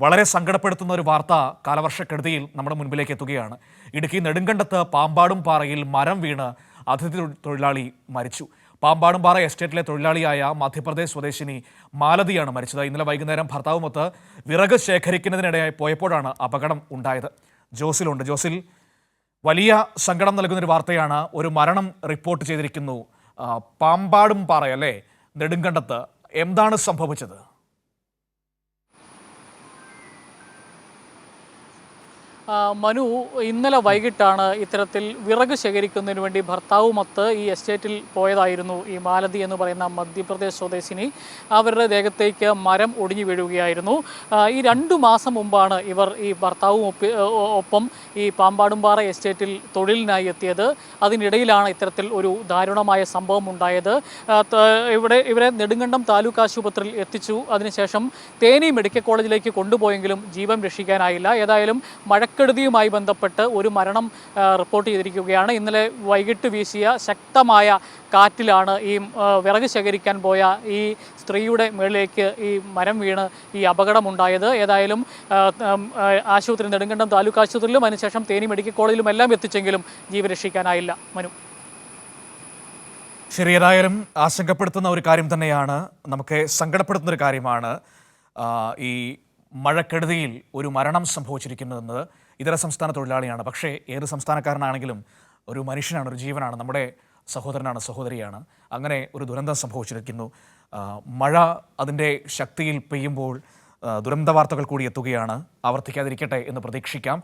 വളരെ സങ്കടപ്പെടുത്തുന്ന ഒരു വാർത്ത കാലവർഷക്കെടുതിയിൽ നമ്മുടെ മുൻപിലേക്ക് എത്തുകയാണ്. ഇടുക്കി നെടുങ്കണ്ടത്ത് പാമ്പാടും പാറയിൽ മരം വീണ് അതിഥി തൊഴിലാളി മരിച്ചു. പാമ്പാടും പാറ എസ്റ്റേറ്റിലെ തൊഴിലാളിയായ മധ്യപ്രദേശ് സ്വദേശിനി മാലതിയാണ് മരിച്ചത്. ഇന്നലെ വൈകുന്നേരം ഭർത്താവുമൊത്ത് വിറക് ശേഖരിക്കുന്നതിനിടെ പോയപ്പോഴാണ് അപകടം ഉണ്ടായത്. ജോസിലുണ്ട്. ജോസിൽ, വലിയ സങ്കടം നൽകുന്നൊരു വാർത്തയാണ്. ഒരു മരണം റിപ്പോർട്ട് ചെയ്തിരിക്കുന്നു. പാമ്പാടും പാറയല്ലേ, നെടുങ്കണ്ടത്ത്. എന്താണ് സംഭവിച്ചത്? മനു, ഇന്നലെ വൈകിട്ടാണ് ഇത്തരത്തിൽ വിറക് ശേഖരിക്കുന്നതിന് വേണ്ടി ഭർത്താവുമൊത്ത് ഈ എസ്റ്റേറ്റിൽ പോയതായിരുന്നു ഈ മാലതി എന്ന് പറയുന്ന മധ്യപ്രദേശ് സ്വദേശിനി. അവരുടെ ദേഹത്തേക്ക് മരം ഒടിഞ്ഞു വീഴുകയായിരുന്നു. ഈ 2 മാസം മുമ്പാണ് ഇവർ ഈ ഭർത്താവും ഒപ്പം ഈ പാമ്പാടുംപാറ എസ്റ്റേറ്റിൽ തൊഴിലിനായി എത്തിയത്. അതിനിടയിലാണ് ഇത്തരത്തിൽ ഒരു ദാരുണമായ സംഭവം ഉണ്ടായത്. ഇവരെ നെടുങ്കണ്ടം താലൂക്ക് ആശുപത്രിയിൽ എത്തിച്ചു. അതിനുശേഷം തേനി മെഡിക്കൽ കോളേജിലേക്ക് കൊണ്ടുപോയെങ്കിലും ജീവൻ രക്ഷിക്കാനായില്ല. ഏതായാലും മഴക്കെടുതിയുമായി ബന്ധപ്പെട്ട് ഒരു മരണം റിപ്പോർട്ട് ചെയ്തിരിക്കുകയാണ്. ഇന്നലെ വൈകിട്ട് വീശിയ ശക്തമായ കാറ്റിലാണ് ഈ വിറക് ശേഖരിക്കാൻ പോയ ഈ സ്ത്രീയുടെ മേളിലേക്ക് ഈ മരം വീണ് ഈ അപകടമുണ്ടായത്. ഏതായാലും ആശുപത്രി, നെടുങ്കണ്ടം താലൂക്ക് ആശുപത്രിയിലും അതിനുശേഷം തേനി മെഡിക്കൽ കോളേജിലും എല്ലാം എത്തിച്ചെങ്കിലും ജീവൻ രക്ഷിക്കാനായില്ല. മനു, ശരി, ഏതായാലും ആശങ്കപ്പെടുത്തുന്ന ഒരു കാര്യം തന്നെയാണ്, നമുക്ക് സങ്കടപ്പെടുത്തുന്ന ഒരു കാര്യമാണ് ഈ മഴക്കെടുതിയിൽ ഒരു മരണം സംഭവിച്ചിരിക്കുന്നതെന്നത്. ഇതര സംസ്ഥാന തൊഴിലാളിയാണ്. പക്ഷേ ഏത് സംസ്ഥാനക്കാരനാണെങ്കിലും ഒരു മനുഷ്യനാണ്, ഒരു ജീവനാണ്, നമ്മുടെ സഹോദരനാണ്, സഹോദരിയാണ്. അങ്ങനെ ഒരു ദുരന്തം സംഭവിച്ചിരിക്കുന്നു. മഴ അതിൻ്റെ ശക്തിയിൽ പെയ്യുമ്പോൾ ദുരന്ത വാർത്തകൾ കൂടി എത്തുകയാണ്. ആവർത്തിക്കാതിരിക്കട്ടെ എന്ന് പ്രതീക്ഷിക്കാം.